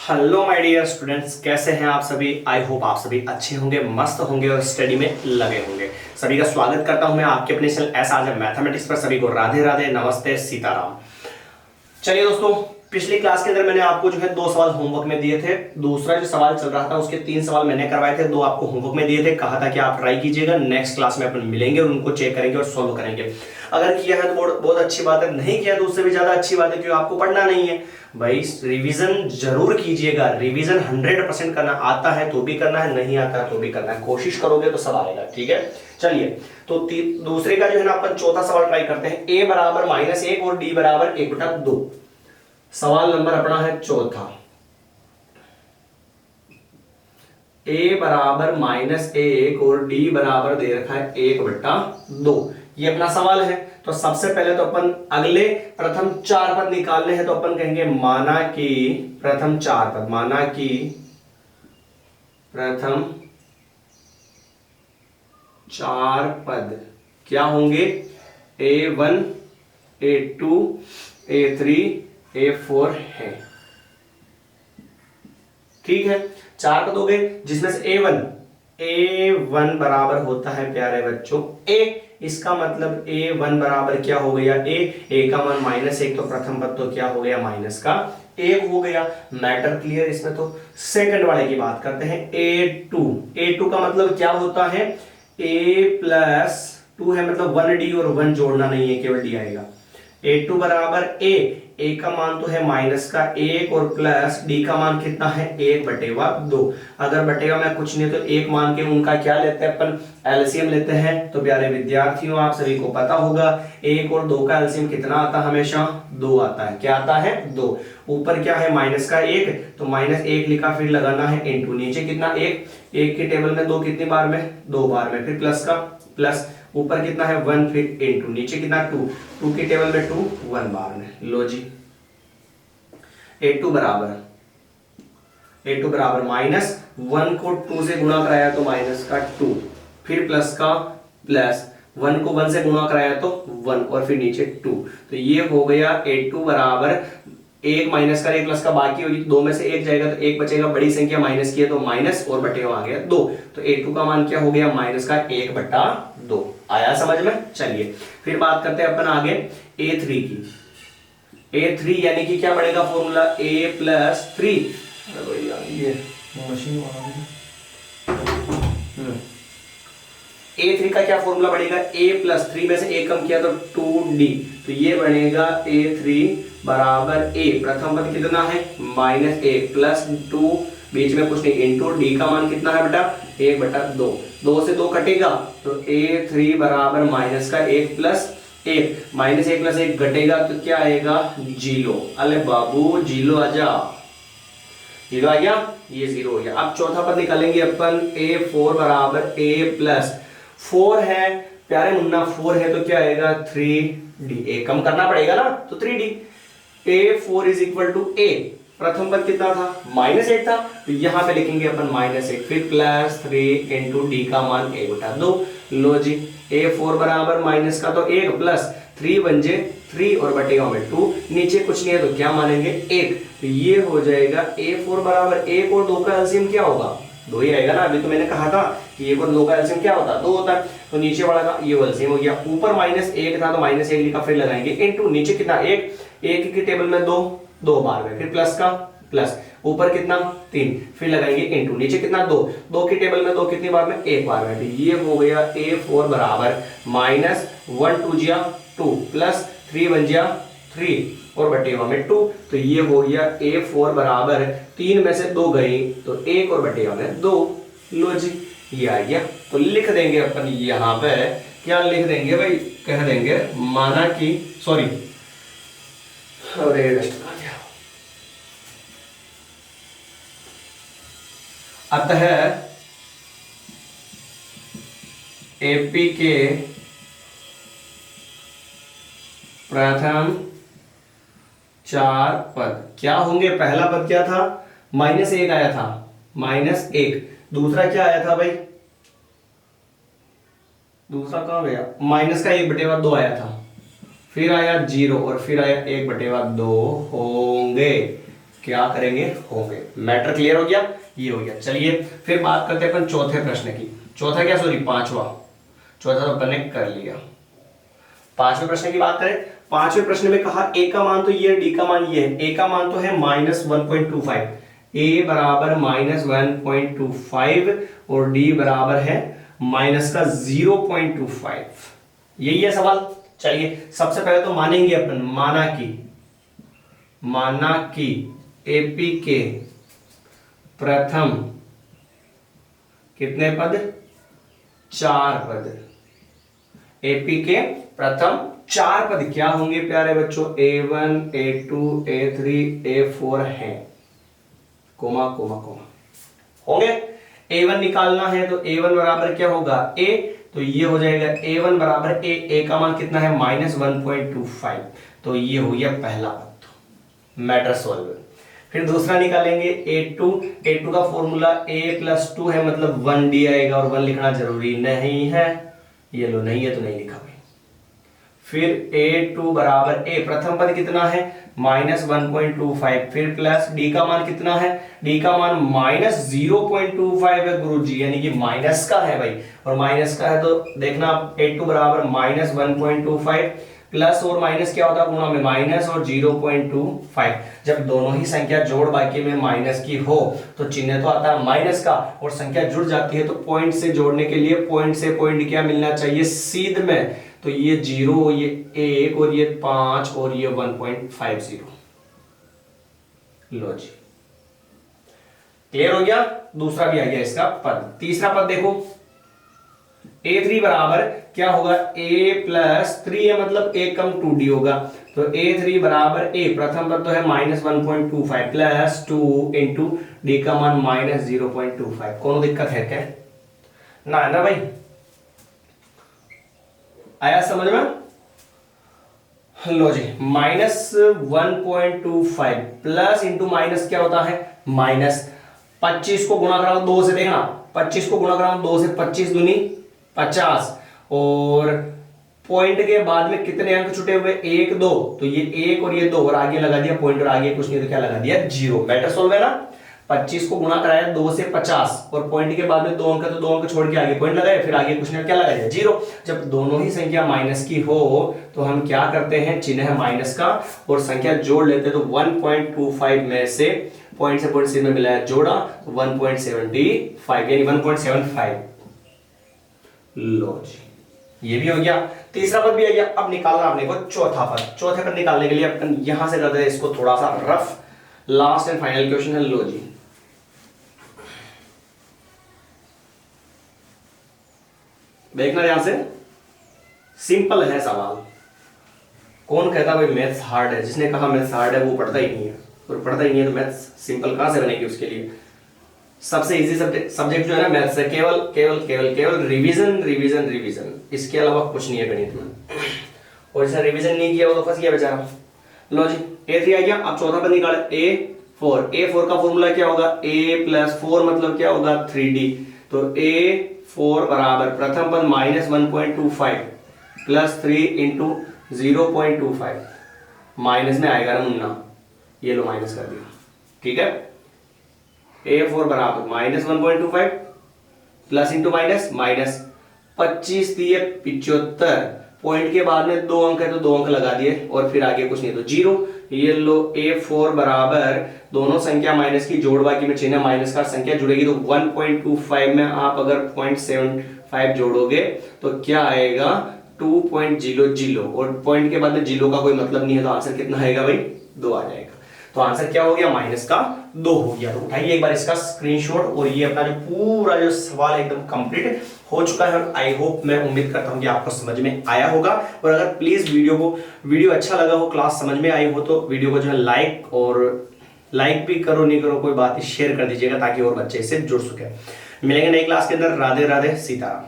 Hello my dear students, कैसे हैं आप सभी। आई होप आप सभी अच्छे होंगे, मस्त होंगे और स्टडी में लगे होंगे। सभी का स्वागत करता हूं मैं आपके अपने चैनल एस आज मैथमेटिक्स पर। सभी को राधे राधे, नमस्ते, सीताराम। चलिए दोस्तों, पिछली क्लास के अंदर मैंने आपको जो है 2 सवाल होमवर्क में दिए थे। दूसरा जो सवाल चल रहा था उसके 3 सवाल मैंने करवाए थे, 2 आपको होमवर्क में दिए थे। कहा था कि आप ट्राई कीजिएगा, नेक्स्ट क्लास में अपन मिलेंगे और उनको चेक करेंगे और सॉल्व करेंगे। अगर किया है तो बहुत अच्छी बात है, नहीं किया तो उससे भी ज्यादा अच्छी बात है, क्योंकि आपको पढ़ना नहीं है। भाई रिवीजन जरूर कीजिएगा, रिवीजन 100% करना। आता है तो भी करना है, नहीं आता है तो भी करना है। कोशिश करोगे तो सब आएगा, ठीक है। चलिए, तो दूसरे का जो है ना अपन चौथा सवाल ट्राई करते हैं। a बराबर -1 और d बराबर 1/2। सवाल नंबर अपना है चौथा। a बराबर -1 और d बराबर दे रखा है 1/2। ये अपना सवाल है। तो सबसे पहले तो अपन अगले प्रथम 4 पद निकालने हैं। तो अपन कहेंगे माना कि प्रथम 4 पद, माना कि प्रथम 4 पद क्या होंगे। a1 a2 a3 a4 है। ठीक है, 4 पद हो गए, जिसमें से a1 बराबर होता है प्यारे बच्चों a। इसका मतलब a1 बराबर क्या हो गया, a का मान -1, तो प्रथम पद तो क्या हो गया, -1 हो गया। Matter clear. इसमें तो सेकंड वाले की बात करते हैं। a2 का मतलब क्या होता है, a+2 है, मतलब 1d और 1 जोड़ना नहीं है, केवल d आएगा। a2 बराबर a का मान तो है -1 और प्लस d का मान कितना है, 1/2। अगर बटेगा में कुछ नहीं तो 1 मान के उनका क्या लेते हैं अपन, एलसीएम लेते हैं। तो प्यारे विद्यार्थियों, आप सभी को पता होगा 1 और 2 का एलसीएम कितना आता है, हमेशा 2 आता है। क्या आता है, 2। ऊपर क्या है, -1, तो -1 लिखा, फिर लगाना है इंटू, नीचे कितना 1 के टेबल में 2 कितनी बार में, 2 बार में, फिर प्लस का प्लस, ऊपर कितना है 1, फिर इंटू, नीचे कितना 2 के टेबल में 2 1 बार में। लो जी, a2 बराबर -1 को 2 से गुणा कराया तो -2, फिर प्लस का प्लस, 1 को 1 से गुणा कराया तो 1 और फिर नीचे 2। तो ये हो गया a2 बराबर 1 माइनस का 1 प्लस का, बाकी होगी 2 में से 1 जाएगा तो 1 बचेगा। बड़ी संख्या माइनस की है तो माइनस और बटे आ गया 2। तो a2 का मान क्या हो गया, -1/2 आया समझ में। चलिए फिर बात करते हैं अपन आगे a3 की। a3 यानी कि क्या बढ़ेगा फॉर्मूला, a+3। ये मशीन a3 का क्या फॉर्मूला बढ़ेगा, a+3 में से a कम किया तो 2d। तो ये बनेगा a3 बराबर a, प्रथम पद कितना है -1 प्लस 2, बीच में कुछ नहीं, इंटू d का मान कितना है बेटा, 1/2। 2 से 2 कटेगा तो a3 बराबर -1 प्लस 1, -1 प्लस 1 घटेगा तो क्या आएगा, 0। अरे बाबू जीरो आजा, 0 आ गया, ये 0 हो गया। अब चौथा पद निकालेंगे अपन, a4 बराबर a+4 है प्यारे मुन्ना, 4 है तो क्या आएगा 3d। a कम करना पड़ेगा ना, तो 3d। a4 is equal to a, प्रथम पद कितना था, -1 था, तो यहां पे लिखेंगे अपन -1, फिर +3 इंटू डी का मान 1/2। लो जी, a4 बराबर माइनस का तो 1 प्लस 3 बन जे 3 और बटेगा में 2, नीचे कुछ नहीं है तो क्या मानेंगे 1। तो ये हो जाएगा a4 बराबर 1 और 2 का एलसीएम क्या होगा, 2 ही आएगा ना। अभी तो मैंने कहा था कि 1 और 2 का एलसीएम क्या होता है, 2 होता है। तो नीचे वाला का ये एलसीएम हो गया, ऊपर -1 था तो -1 लिखा, फिर लगाएंगे इंटू, नीचे कितना 1 की टेबल में 2 बार में, फिर प्लस का प्लस, ऊपर कितना 3, फिर लगाएंगे इंटू, नीचे कितना 2 की टेबल में 2 कितनी बार में, 1 बार में। तो ये हो गया a4 बराबर -1 2 जिया 2 प्लस 3 बन जिया 3 और बटेगा में 2। तो ये हो गया a4 बराबर 3 में से 2 गई तो 1 और बटेगा में 2। लो जी, ये आ गया। तो लिख देंगे अपन यहां पे, क्या लिख देंगे भाई, कह देंगे माना कि, सॉरी अरे आ गया, अतः एपी के प्रथम 4 पद क्या होंगे। पहला पद क्या था, -1 आया था, -1। दूसरा क्या आया था भाई, दूसरा कहां गया, -1/2 आया था, फिर आया 0 और फिर आया 1/2 होंगे। क्या करेंगे, होंगे। मैटर क्लियर हो गया, ये हो गया। चलिए फिर बात करते हैं अपन चौथे प्रश्न की। चौथा क्या, सॉरी पांचवा, चौथा तो अपन ने कर लिया। पांचवें प्रश्न की बात करें, पांचवें प्रश्न में कहा ए का मान तो ये, डी का मान ये है। ए का मान तो है -1.25, ए बराबर -1.25 और डी बराबर है माइनस का 0.25। यही है सवाल। चलिए सबसे पहले तो मानेंगे अपन, माना कि एपी के प्रथम कितने पद, 4 पद। एपी के प्रथम 4 पद क्या होंगे प्यारे बच्चों, A1 A2 A3 A4 हैं, कोमा कोमा कोमा होंगे। A1 निकालना है तो A1 बराबर क्या होगा, A, तो ये हो जाएगा A1 बराबर A का मान कितना है -1.25, तो ये हो गया पहला पद, मैटर सॉल्व। फिर दूसरा निकालेंगे A2 का फॉर्मूला A+2 है, मतलब 1D आएगा, और 1 लिखना जरूरी नहीं है, ये लो नहीं है तो नहीं लिखा भाई। फिर A2 बराबर A, प्रथम पद कितना है -1.25, फिर प्लस D का मान कितना है, D का मान -0.25 है गुरुजी, यानी कि माइनस का है भाई, और माइनस का है तो देखना A2 बराबर -1.25, प्लस और माइनस क्या होता है गुणा में, माइनस और 0.25। जब दोनों ही संख्या जोड़ बाकी में माइनस की हो तो चिन्ह तो आता है माइनस का, और संख्या जुड़ जाती है तो पॉइंट से जोड़ने के लिए पॉइंट से पॉइंट क्या मिलना चाहिए, सीध में, तो ये 0, ये 1 और ये 5 और ये 1.50। लो जी क्लियर हो गया। दूसरा भी आ गया इसका पद। तीसरा पद देखो, A3 बराबर क्या होगा, A+3 है, मतलब A कम 2D होगा, तो A3 बराबर A, प्रथम पद तो है -1.25 प्लस 2 इंटू D का मान -0.25। कौन दिक्कत है क्या, ना भाई, आया समझ में। लो जी, -1.25 प्लस इंटू माइनस क्या होता है माइनस, 25 को गुणा कराओ 2 से, देखना 25 को गुणा कराओ 2 से, 25 दूनी 50, और पॉइंट के बाद में कितने अंक छूटे हुए, 1 2, तो ये 1 और ये 2, और आगे लगा दिया पॉइंट, और आगे कुछ नहीं तो क्या लगा दिया 0। मैटर सोल्व है ना। 25 को गुणा कराया 2 से 50, और पॉइंट के बाद में 2 अंक, तो 2 अंक छोड़ के आगे पॉइंट लगाए, फिर आगे कुछ नहीं क्या लगाया 0। जब दोनों ही संख्या माइनस की हो तो हम क्या करते हैं, चिन्ह माइनस का, और संख्या जोड़ लेते हैं, तो 1.25 में से पॉइंट से पॉइंट में मिलाया जोड़ा, 1.75 यानी 1.75। लो जी ये भी हो गया, तीसरा पद भी आ गया। अब निकालना अपने को चौथा पद। चौथे पद निकालने के लिए अपन यहां से करते हैं इसको थोड़ा सा rough, last and final question है। लो जी देखना ध्यान से, सिंपल है सवाल। कौन कहता भाई मैथ्स हार्ड है, जिसने कहा मैथ्स हार्ड है वो पढ़ता ही नहीं है, और पढ़ता ही नहीं है तो मैथ्स सिंपल कहां से बनेगी उसके लिए। सबसे इजी सब्जेक्ट जो है ना मैथ्स है, केवल केवल केवल केवल रिवीजन रिवीजन रिवीजन, इसके अलावा कुछ नहीं है गणित में। और जिसने रिवीजन नहीं किया वो तो फंस गया बेचारा। लो जी A3 आ गया। अब चौथा पद निकाले A4 का फॉर्मूला क्या होगा, A+4 मतलब क्या होगा 3D, तो A4 बराबर प्रथम पद -1.25 प्लस 3 इंटू 0.25, माइनस में आएगा ना मुन्ना, ये लो माइनस कर दिया, ठीक है। A4 बराबर -1.25 प्लस इंटू माइनस, माइनस 25 दिए 75, पॉइंट के बाद में 2 अंक है तो 2 अंक लगा दिए, और फिर आगे कुछ नहीं तो 0। ये लो A4 बराबर दोनों संख्या माइनस की जोड़ बाकी में चिन्ह माइनस का, संख्या जुड़ेगी तो 1.25 में आप अगर 0.75 जोड़ोगे तो क्या आएगा 2.00, और पॉइंट के बाद में 0 का कोई मतलब नहीं है, तो आंसर कितना आएगा भाई 2 आ जाएगा। तो आंसर क्या हो गया, माइनस का 2 हो गया। तो उठाइए एक बार इसका स्क्रीनशॉट, और ये अपना जो पूरा जो सवाल एकदम कंप्लीट हो चुका है, और आई होप, मैं उम्मीद करता हूं कि आपको समझ में आया होगा। और अगर प्लीज वीडियो अच्छा लगा हो, क्लास समझ में आई हो, तो वीडियो को जो है लाइक भी करो, नहीं करो कोई बात नहीं, शेयर कर दीजिएगा ताकि और बच्चे इससे जुड़ सके। मिलेंगे नई क्लास के अंदर। राधे राधे, सीताराम।